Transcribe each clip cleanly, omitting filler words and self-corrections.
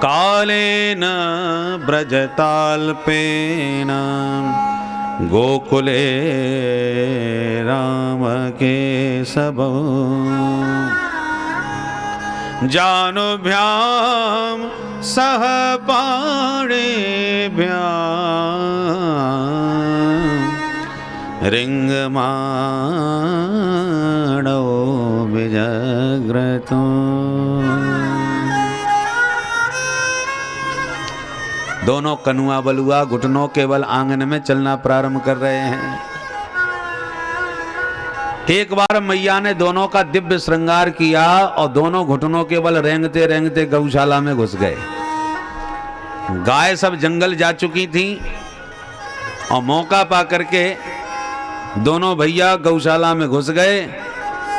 कालेन ब्रजताल्पेन गोकुले राम के सबौ जानुभ्याम सह पाणिभ्याम रिंगमाणो विजग्रतो। दोनों कनुआ बलुआ घुटनों के बल आंगन में चलना प्रारंभ कर रहे हैं। एक बार मैया ने दोनों का दिव्य श्रृंगार किया और दोनों घुटनों के बल रेंगते रेंगते गौशाला में घुस गए। गाय सब जंगल जा चुकी थी और मौका पा करके दोनों भैया गौशाला में घुस गए।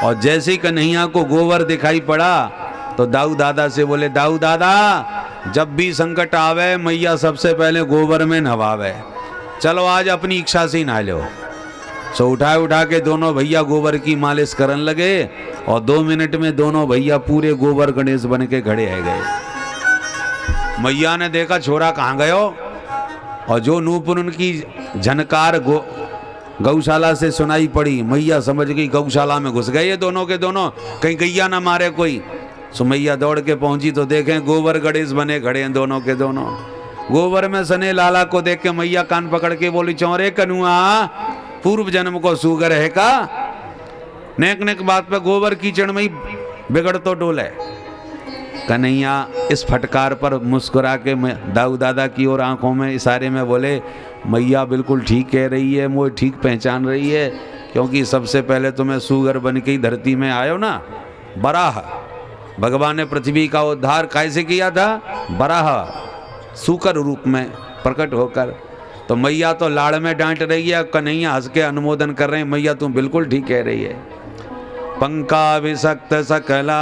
और जैसे कन्हैया को गोबर दिखाई पड़ा तो दाऊ दादा से बोले, दाऊ दादा जब भी संकट आवे मैया सबसे पहले गोबर में नहावे, चलो आज अपनी इच्छा से नहा लो। सो उठा के दोनों भैया गोबर की मालिश करने लगे और 2 मिनट में दोनों भैया पूरे गोबर गणेश बन के खड़े है गए। मैया ने देखा छोरा कहाँ गयो, और जो नूपुर उनकी झनकार गौशाला से सुनाई पड़ी, मैया समझ गई गौशाला में घुस गए ये दोनों के दोनों, कहीं गैया ना मारे कोई। सो मैया दौड़ के पहुंची तो देखें गोबर गणेश बने खड़े हैं दोनों के दोनों। गोबर में सने लाला को देख के मैया कान पकड़ के बोली, चौरे कनुआ पूर्व जन्म को सुगर है का? नेक नेक बात पे गोबर कीचड़ में ही बिगड़ तो डोले। कन्हैया इस फटकार पर मुस्कुरा के दाऊ दादा की ओर आंखों में इशारे में बोले, मैया बिल्कुल ठीक कह रही है, मुझे ठीक पहचान रही है, क्योंकि सबसे पहले तुम्हें सुगर बन के ही धरती में आयो ना। बराह भगवान ने पृथ्वी का उद्धार कैसे किया था? बराह सूकर रूप में प्रकट होकर। तो मैया तो लाड़ में डांट रही है, कन्हैया हंस के अनुमोदन कर रहे हैं, मैया तुम बिल्कुल ठीक कह रही है। पंकाभिषक्त सकला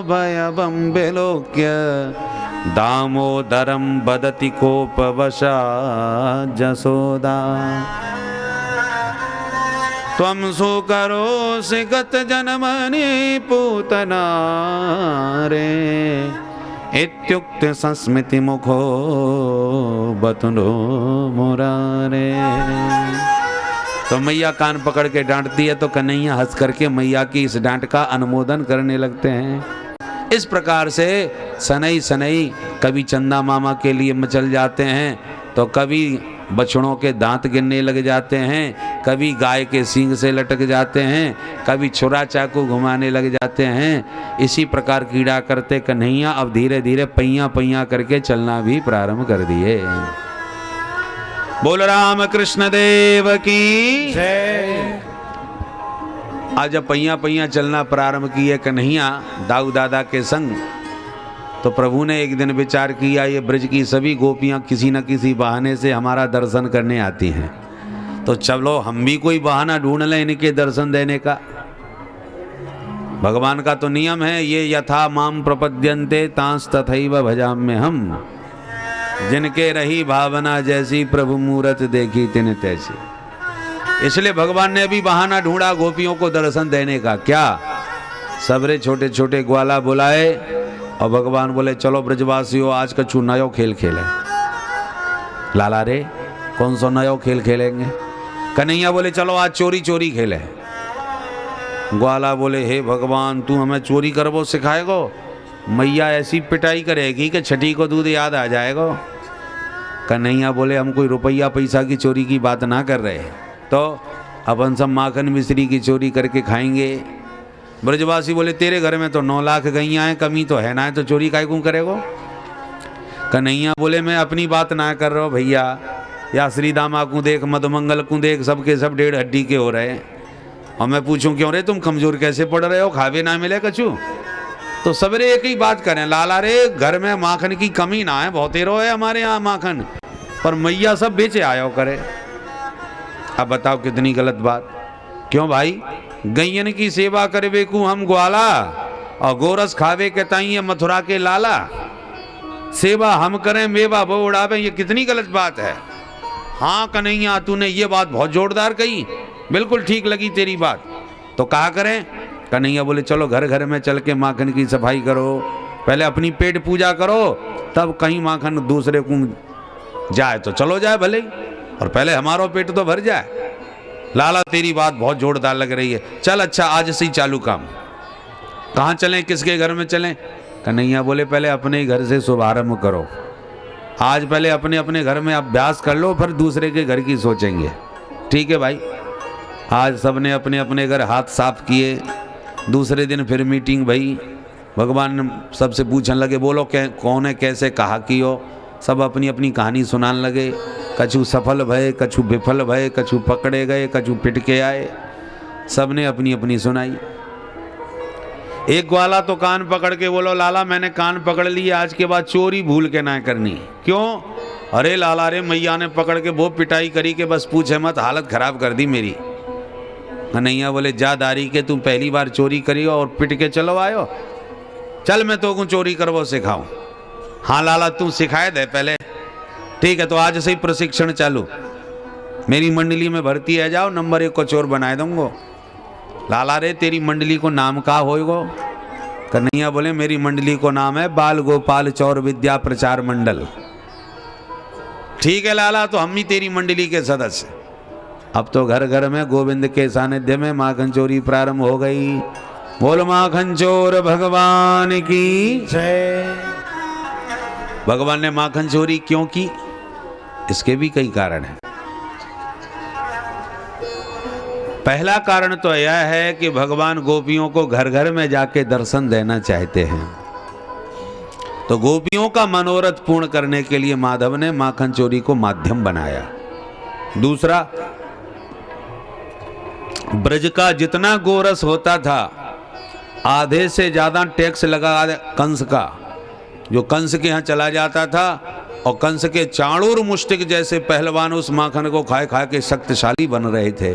भयवं विलोक्य दामोदरम बदति कोपवशा जसोदा त्वं सुकरोसि गत जनमनि पूतना रे इत्युक्त संस्मृति मुखो बतुनो मुरारे। तो मैया कान पकड़ के डांटती है तो कन्हैया हंस करके मैया की इस डांट का अनुमोदन करने लगते हैं। इस प्रकार से सनई सनई कभी चंदा मामा के लिए मचल जाते हैं, तो कभी बछड़ों के दांत गिरने लग जाते हैं, कभी गाय के सींग से लटक जाते हैं, कभी छुरा चाकू घुमाने लग जाते हैं। इसी प्रकार कीड़ा करते कन्हैया अब धीरे धीरे पैया पैया करके चलना भी प्रारंभ कर दिए। बोल राम कृष्ण देव की जय। आज जब पैया पैया चलना प्रारंभ किए कन्हैया दाऊ दादा के संग, तो प्रभु ने एक दिन विचार किया, ये ब्रज की सभी गोपियां किसी न किसी बहाने से हमारा दर्शन करने आती हैं, तो चलो हम भी कोई बहाना ढूंढ लें इनके दर्शन देने का। भगवान का तो नियम है, ये यथा माम प्रपद्यन्ते तांस तथैव भजाम्य हम, जिनके रही भावना जैसी प्रभु मूरत देखी तिन तैसी। इसलिए भगवान ने भी बहाना ढूंढा गोपियों को दर्शन देने का। क्या? सबरे छोटे छोटे ग्वाला बुलाए और भगवान बोले, चलो ब्रजवासियों आज कछु नयो खेल खेले। लाला रे कौन सा नयो खेल खेलेंगे? कन्हैया बोले, चलो आज चोरी चोरी खेले। ग्वाला बोले, हे भगवान तू हमें चोरी करबो सिखाएगो? मैया ऐसी पिटाई करेगी कि छठी को दूध याद आ जाएगा। कन्हैया बोले, हम कोई रुपया पैसा की चोरी की बात ना कर रहे, तो अपन सब माखन मिश्री की चोरी करके खाएंगे। ब्रजवासी बोले, तेरे घर में तो 9 लाख गैया हैं, कमी तो है ना, तो चोरी काय क्यों करेगो? कन्हैया बोले, मैं अपनी बात ना कर रहा हूँ भैया, या श्री दामा को देख, मधुमंगल को देख, सबके सब 1.5 हड्डी के हो रहे हैं, और मैं पूछूं क्यों रे तुम कमजोर कैसे पड़ रहे हो, खावे ना मिले कछु? तो सबरे एक ही बात करें, लाला रे घर में माखन की कमी ना है, बहुत रो है हमारे यहाँ माखन, पर मैया सब बेचे आयो करे। अब बताओ कितनी गलत बात। क्यों भाई? गैयन की सेवा करवे को हम ग्वाला, और गोरस खावे के ताई मथुरा के लाला, सेवा हम करें मेवा वो उड़ावे, ये कितनी गलत बात है। हाँ कन्हैया तूने ये बात बहुत जोरदार कही, बिल्कुल ठीक लगी तेरी बात, तो कहा करें? कन्हैया बोले, चलो घर घर में चल के माखन की सफाई करो, पहले अपनी पेट पूजा करो, तब कहीं माखन दूसरे को जाए तो चलो जाए भले ही, और पहले हमारा पेट तो भर जाए। लाला तेरी बात बहुत जोरदार लग रही है, चल अच्छा आज से ही चालू काम। कहाँ चलें, किसके घर में चलें? कन्हैया बोले पहले अपने ही घर से शुभारंभ करो। आज पहले अपने अपने घर में अभ्यास कर लो, फिर दूसरे के घर की सोचेंगे। ठीक है भाई। आज सबने अपने अपने घर हाथ साफ किए। दूसरे दिन फिर मीटिंग भई। भगवान सबसे पूछने लगे बोलो कौन है, कैसे कहा कि हो। सब अपनी अपनी कहानी सुनाने लगे। कछु सफल भये, कछु विफल भये, कछु पकड़े गए, कछु पिट के आए। सब ने अपनी अपनी सुनाई। एक ग्वाला तो कान पकड़ के बोलो लाला मैंने कान पकड़ लिए, आज के बाद चोरी भूल के ना करनी। क्यों? अरे लाला रे मैया ने पकड़ के वो पिटाई करी के बस पूछे मत, हालत खराब कर दी मेरी। कन्हैया बोले जा दारी के, तुम पहली बार चोरी करियो और पिट के चलो आयो। चल मैं तो को चोरी करवो सिखाऊं। हाँ लाला तू सिखाए दे पहले। ठीक है तो आज से ही प्रशिक्षण चालू। मेरी मंडली में भर्ती है जाओ, नंबर 1 को चोर बनाए दूंगो। लाला रे तेरी मंडली को नाम का होएगो? कन्हैया बोले मेरी मंडली को नाम है बाल गोपाल चौर विद्या प्रचार मंडल। ठीक है लाला तो हम ही तेरी मंडली के सदस्य। अब तो घर घर में गोविंद के सानिध्य में माखन चोरी प्रारंभ हो गई। बोल माखन चोर भगवान की जय। भगवान ने माखन चोरी क्यों की? इसके भी कई कारण हैं। पहला कारण तो यह है कि भगवान गोपियों को घर घर में जाके दर्शन देना चाहते हैं, तो गोपियों का मनोरथ पूर्ण करने के लिए माधव ने माखन चोरी को माध्यम बनाया। दूसरा, ब्रज का जितना गोरस होता था आधे से ज्यादा टैक्स लगा कंस का, जो कंस के यहाँ चला जाता था, और कंस के चाणूर मुष्टिक जैसे पहलवान उस माखन को खाए खाए के शक्तिशाली बन रहे थे।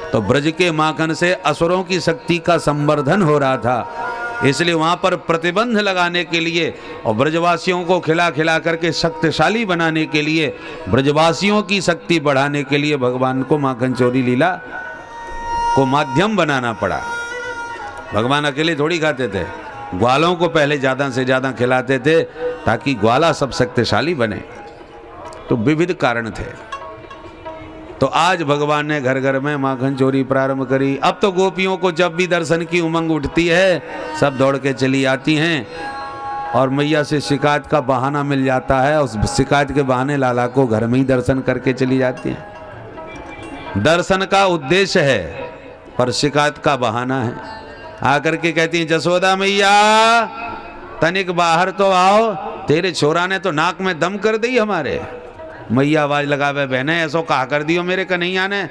तो ब्रज के माखन से असुरों की शक्ति का संवर्धन हो रहा था, इसलिए वहां पर प्रतिबंध लगाने के लिए और ब्रजवासियों को खिला खिला करके शक्तिशाली बनाने के लिए, ब्रजवासियों की शक्ति बढ़ाने के लिए भगवान को माखन चोरी लीला को माध्यम बनाना पड़ा। भगवान अकेले थोड़ी खाते थे, ग्वालों को पहले ज्यादा से ज्यादा खिलाते थे ताकि ग्वाला सब शक्तिशाली बने। तो विविध कारण थे। तो आज भगवान ने घर घर में माखन चोरी प्रारंभ करी। अब तो गोपियों को जब भी दर्शन की उमंग उठती है सब दौड़ के चली आती हैं, और मैया से शिकायत का बहाना मिल जाता है, उस शिकायत के बहाने लाला को घर में ही दर्शन करके चली जाती हैं। दर्शन का उद्देश्य है पर शिकायत का बहाना है। आकर के कहती हैं जसोदा मैया तनिक बाहर तो आओ, तेरे छोरा ने तो नाक में दम कर दी हमारे। मैया आवाज लगावे बहने ऐसो कहा कर दियो मेरे कन्हैया ने।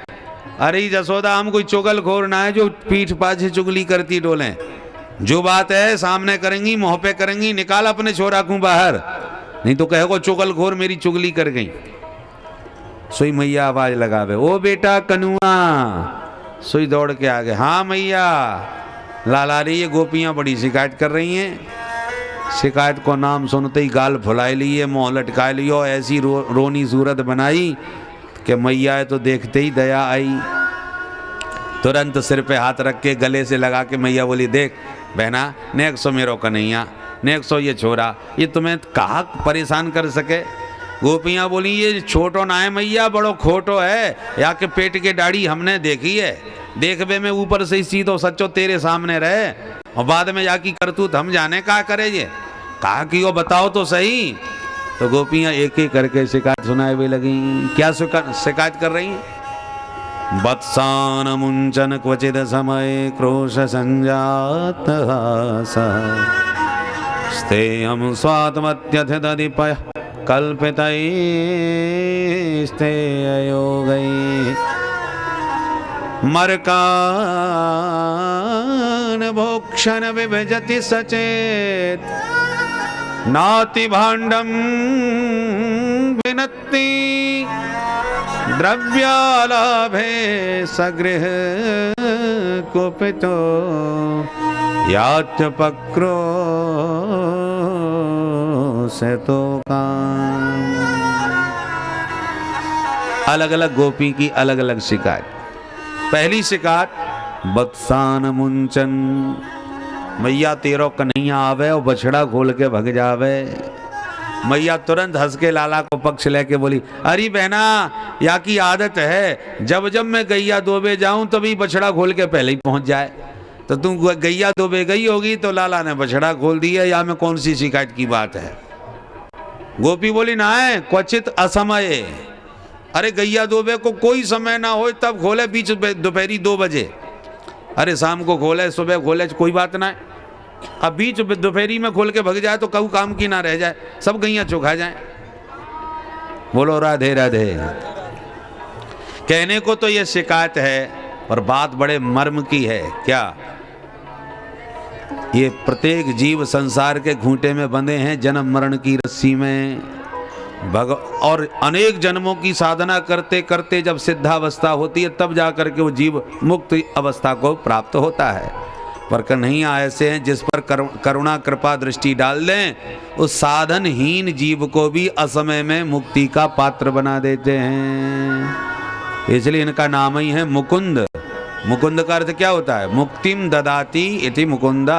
अरे जसोदा हम कोई चुगलखोर ना है जो पीठ पाछे चुगली करती डोलें। जो बात है सामने करेंगी, मुंह पे करेंगी, निकाल अपने छोरा को बाहर, नहीं तो कहेगो चुगलखोर मेरी चुगली कर गई। सोई मैया आवाज लगावे ओ बेटा कनुआ। सोई दौड़ के आ गए। हाँ मैया। लाला रे ये गोपियां बड़ी शिकायत कर रही हैं। शिकायत को नाम सुनते ही गाल फुलाए लिए, मुंह लटका लियो, ऐसी रोनी सूरत बनाई कि मैया तो देखते ही दया आई। तुरंत सिर पे हाथ रख के गले से लगा के मैया बोली देख बहना नेक सो मेरो कन्हैया, नेक सो ये छोरा, ये तुम्हें कहाँ परेशान कर सके। गोपियाँ बोली ये छोटो ना है मैया, बड़ो खोटो है, या के पेट के दाढ़ी हमने देखी है, देखबे में ऊपर से सीधो सच्चो तेरे सामने रहे और बाद में जाकी करतूत हम जाने का करे। ये कहा कि वो बताओ तो सही। तो गोपियां एक एक करके शिकायत सुनाए हुए लगी। क्या शिकायत कर रही हैं? वत्सान मुंचन क्वचिद समय क्रोश संजात स्तेयम स्वात्मत्यधिपय कल्पितैस्ते अयोगै मरकान भोक्षण विभजति सचेत नाति भाण्डं विनत्ति द्रव्यालाभे सगृह कुपितो यात्यपक्रो से तो काम। अलग अलग गोपी की अलग अलग शिकायत। पहली शिकायत वत्सान मुंचन, मैया तेरो कन्हैया आवे और बछड़ा खोल के भग जावे। मैया तुरंत हंस के लाला को पक्ष लेके बोली, अरे बहना, या की आदत है जब जब मैं गैया दोबे जाऊं तभी बछड़ा खोल के पहले ही पहुंच जाए। तो तुम गैया दोबे गई होगी तो लाला ने बछड़ा खोल दिया, या में कौन सी शिकायत की बात है। गोपी बोली, ना है क्वचित असमय, अरे गैया दोबे को कोई समय ना हो तब खोले, बीच दोपहरी 2 बजे। अरे शाम को खोले, सुबह खोले, कोई बात ना है। अब बीच दोपहरी में खोल के भग जाए तो कहूँ काम की ना रह जाए, सब गैया चुखा जाए। बोलो राधे राधे। कहने को तो ये शिकायत है, पर बात बड़े मर्म की है। क्या? ये प्रत्येक जीव संसार के घूंटे में बंधे हैं, जन्म मरण की रस्सी में। और अनेक जन्मों की साधना करते करते जब सिद्धावस्था होती है तब जाकर के वो जीव मुक्त अवस्था को प्राप्त होता है। पर कन्हैया ऐसे हैं जिस पर करुणा कृपा दृष्टि डाल दें, उस साधनहीन जीव को भी असमय में मुक्ति का पात्र बना देते हैं। इसलिए इनका नाम ही है मुकुंद। मुकुंद का अर्थ क्या होता है? मुक्तिम ददाति इति मुकुंद।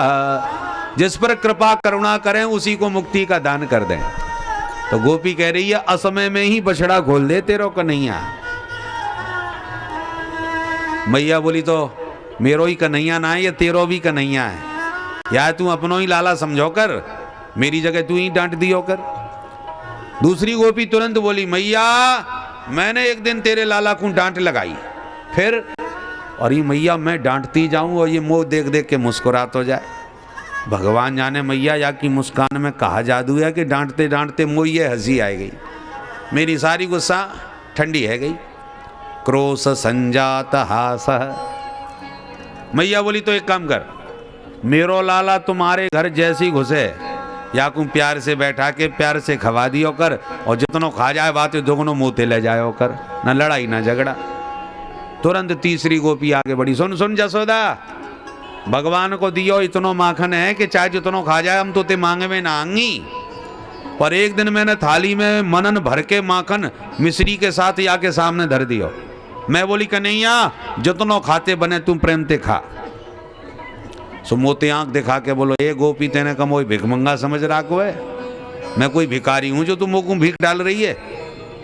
जिस पर कृपा करुणा करें उसी को मुक्ति का दान कर दें। तो गोपी कह रही है, असमय में ही बछड़ा खोल दे तेरो कन्हैया। मैया बोली, तो मेरो ही कन्हैया ना है, ये तेरो भी कन्हैया है। या तू अपनों ही लाला समझो कर, मेरी जगह तू ही डांट दियो कर। दूसरी गोपी तुरंत बोली, मैया मैंने एक दिन तेरे लाला को डांट लगाई, फिर? और ये मैया मैं डांटती जाऊं और ये मुंह देख देख के मुस्कुरात हो जाए। भगवान जाने मैया या की मुस्कान में कहा जादू है कि डांटते डांटते मुँह ये हंसी आ गई, मेरी सारी गुस्सा ठंडी है गई। क्रोश संजात हास। मैया बोली, तो एक काम कर, मेरो लाला तुम्हारे घर जैसी घुसे या को प्यार से बैठा के प्यार से खवा दियो कर, और जितनो खा जाए बातें दोगुनो मुँहते ले जायो कर, न लड़ाई न झगड़ा। तुरंत तीसरी गोपी आगे बढ़ी, सुन सुन जसोदा, भगवान को दियो इतनो माखन है कि चाहे जितनो खा जाए हम तो ते मांगे में ना आंगी। पर एक दिन मैंने थाली में मनन भर के माखन मिश्री के साथ या के सामने धर दियो। मैं बोली, कन्हैया जितनो खाते बने तुम प्रेम ते खा। सो मोते आंख दिखा के बोलो, ए गोपी तेने कम वही भिखमंगा समझ रहा को है? मैं कोई भिखारी हूं जो तुम मुँह को भीख डाल रही है?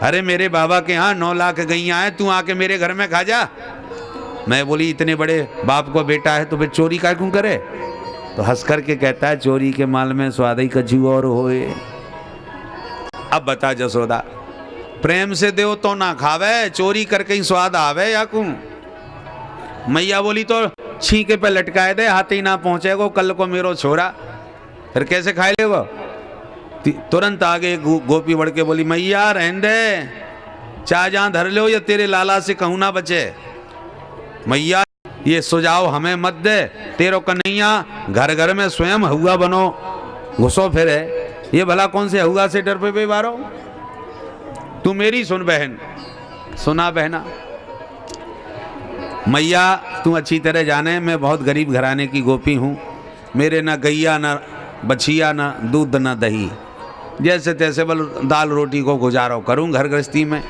अरे मेरे बाबा के यहाँ 9 लाख गैया है, तू आके मेरे घर में खा जा। मैं बोली, इतने बड़े बाप को बेटा है तो फिर चोरी का क्यों करे? तो हंस करके कहता है, चोरी के माल में स्वाद ही कछु और होए। अब बता जसोदा, प्रेम से दो तो ना खावे, चोरी करके ही स्वाद आवे या कु? मैया बोली, तो छींके पे लटकाए दे, हाथ ही ना पहुंचेगो कल को मेरो छोरा, फिर कैसे खाए लेगो? तुरंत आगे गोपी बढ़ के बोली, मैया रहने दे, चाहे जहां धर लो या तेरे लाला से कहूं ना बचे। मैया ये सुझाव हमें मत दे, तेरो कन्हैया घर घर में स्वयं हुआ बनो घुसो फिरे, ये भला कौन से हुआ से डर पे बारो? तू मेरी सुन बहन, सुना बहना। मैया तू अच्छी तरह जाने मैं बहुत गरीब घराने की गोपी हूँ, मेरे ना गैया ना बछिया ना दूध ना दही, जैसे तैसे बल दाल रोटी को गुजारो करूँ घर गृहस्थी में।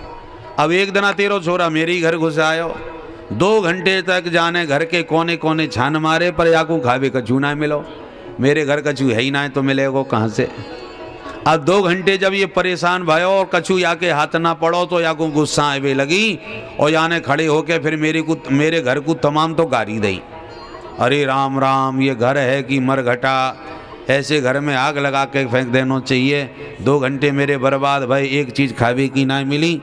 अब एक दिन तेरो छोरा मेरे ही घर घुस आयो, 2 घंटे तक जाने घर के कोने कोने छान मारे पर याकू खावे कछू ना मिलो। मेरे घर कछू है ही ना, तो मिलेगो कहाँ से? अब 2 घंटे जब ये परेशान भयो और कछू याके हाथ ना पड़ो तो याकू गुस्सा आवे लगी और याने खड़े होके फिर मेरे घर को तमाम तो गारी दई। अरे राम राम, ये घर है कि मरघटा, ऐसे घर में आग लगा के फेंक देना चाहिए। 2 घंटे मेरे बर्बाद भाई, एक चीज़ खावे की ना मिली,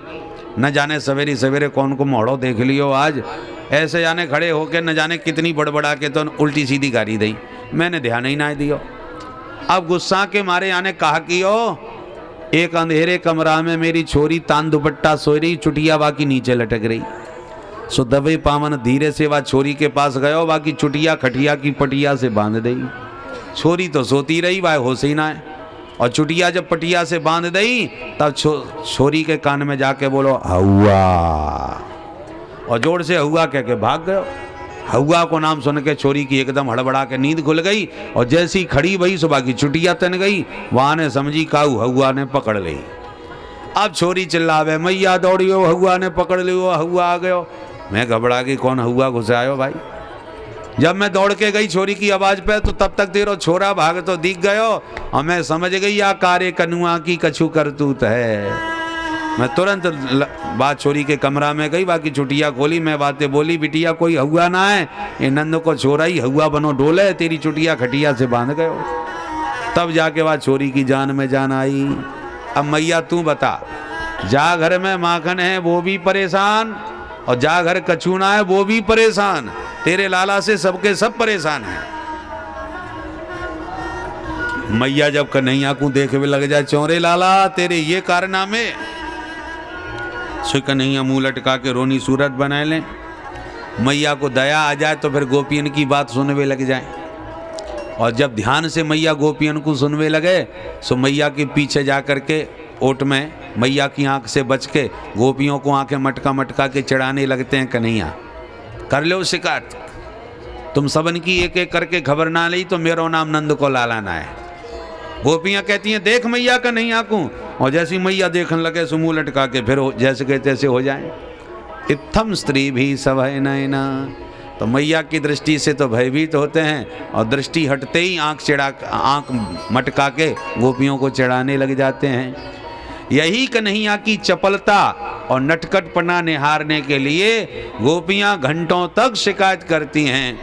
न जाने सवेरे सवेरे कौन को मोड़ो देख लियो आज। ऐसे जाने खड़े होके न जाने कितनी बड़बड़ा के तो उल्टी सीधी गाड़ी दी, मैंने ध्यान ही ना दियो। अब गुस्सा के मारे याने कहा कि एक अंधेरे कमरा में मेरी छोरी तान दुपट्टा सो रही, चुटिया बाकी नीचे लटक रही। सो दबे पावन धीरे से वह छोरी के पास गयो, बाकी चुटिया खटिया की पटिया से बांध दी। छोरी तो सोती रही, वह होश ही ना है। और चुटिया जब पटिया से बांध दी तब छोरी के कान में जाके बोलो हौआ, और जोर से हौआ कह के भाग गयो। हौआ को नाम सुन के छोरी की एकदम हड़बड़ा के नींद खुल गई, और जैसी खड़ी भई सुबह की चुटिया तन गई, वहां ने समझी काऊ हौआ ने पकड़ ली। अब छोरी चिल्लावे, मैया दौड़ियो, हौआ ने पकड़ लियो, हौआ आ गयो। मैं घबरा गई, कौन हौआ घुसायो भाई? जब मैं दौड़ के गई छोरी की आवाज पे तो तब तक तेरो छोरा भाग तो दिख गयो और मैं समझ गई या कार्य कनुआ की कछु करतूत है। मैं तुरंत बात छोरी के कमरा में गई, बाकी छुटिया खोली, मैं बातें बोली, बिटिया कोई हुआ ना है, ये नंद को छोरा ही हुआ बनो डोले, तेरी चुटिया खटिया से बांध गयो। तब जाके बाद छोरी की जान में जान आई। अब मैया तू बता, जा घर में माखन है वो भी परेशान और जा घर कचूना है वो भी परेशान, तेरे लाला से सबके सब परेशान हैं। मैया जब कन्हैया को देखने लग जाए, चौरे लाला तेरे ये कारनामे, सो कन्हैया मुंह लटका के रोनी सूरत बनाए लें। मैया को दया आ जाए तो फिर गोपियन की बात सुनवे लग जाए, और जब ध्यान से मैया गोपियन को सुनवे लगे सो मैया के पीछे जा कर के ओट में मैया की आंख से बच के गोपियों को आंखें मटका मटका के चढ़ाने लगते हैं। कन्हैया कर लो शिकायत, तुम सबन की एक एक करके खबर ना ली तो मेरो नाम नंद को लालाना है। गोपियां कहती हैं देख मैया कन्हैया को, और जैसी मैया देखने लगे सो मुंह लटका के फिर जैसे के तैसे हो जाए। इत्थम स्त्री भी सभय नयना, तो मैया की दृष्टि से तो भयभीत होते हैं और दृष्टि हटते ही आंख मटका के गोपियों को चढ़ाने लग जाते हैं। यही कन्हैया की चपलता और नटखटपना निहारने के लिए गोपियां घंटों तक शिकायत करती हैं,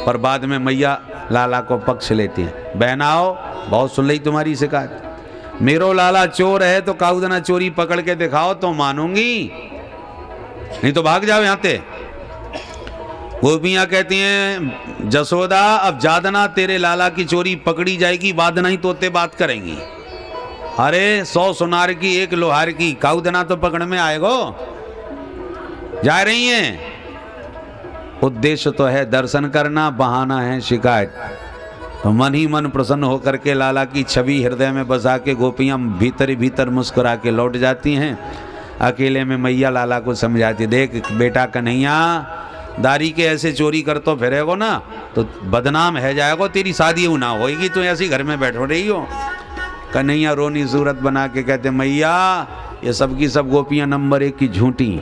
पर बाद में मैया लाला को पक्ष लेती हैं। बहनाओ बहुत सुन ली तुम्हारी शिकायत, मेरो लाला चोर है तो काउदना चोरी पकड़ के दिखाओ तो मानूंगी, नहीं तो भाग जाओ यहाँ से। गोपियां कहती हैं जसोदा अब जादना तेरे लाला की चोरी पकड़ी जाएगी, बाद नहीं तोते बात करेंगी। अरे 100 सुनार की 1 लोहार की, काउदना तो पकड़ में आएगो। जा रही हैं, उद्देश्य तो है दर्शन करना, बहाना है शिकायत। तो मन ही मन प्रसन्न होकर के लाला की छवि हृदय में बसा के गोपियां भीतर ही भीतर मुस्कुरा के लौट जाती हैं। अकेले में मैया लाला को समझाती, देख बेटा कन्हैया, दारी के ऐसे चोरी कर तो फिरेगो ना तो बदनाम है जाएगो, तेरी शादी ना होगी, तो ऐसी घर में बैठो रही हो। कन्हैया रोनी सूरत बना के कहते मैया ये सब की सब गोपियां नंबर 1 की झूठी,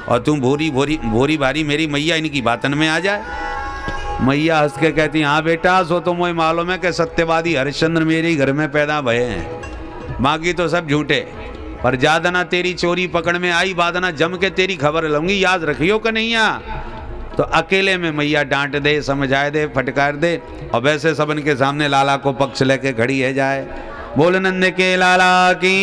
और तुम भोरी भारी मेरी मैया इनकी बातन में आ जाए। मैया हंस के कहती हाँ बेटा, सो तो मुझे मालूम है कि सत्यवादी हरिश्चंद्र मेरे घर में पैदा भये हैं, बाकी तो सब झूठे, पर जादना तेरी चोरी पकड़ में आई, बादना जम के तेरी खबर लूंगी, याद रखियो कन्हैया। तो अकेले में मैया डांट दे, समझाए दे, फटकार दे, और वैसे सबन के सामने लाला को पक्ष लेके खड़ी है जाए। बोल नंद के लाला की।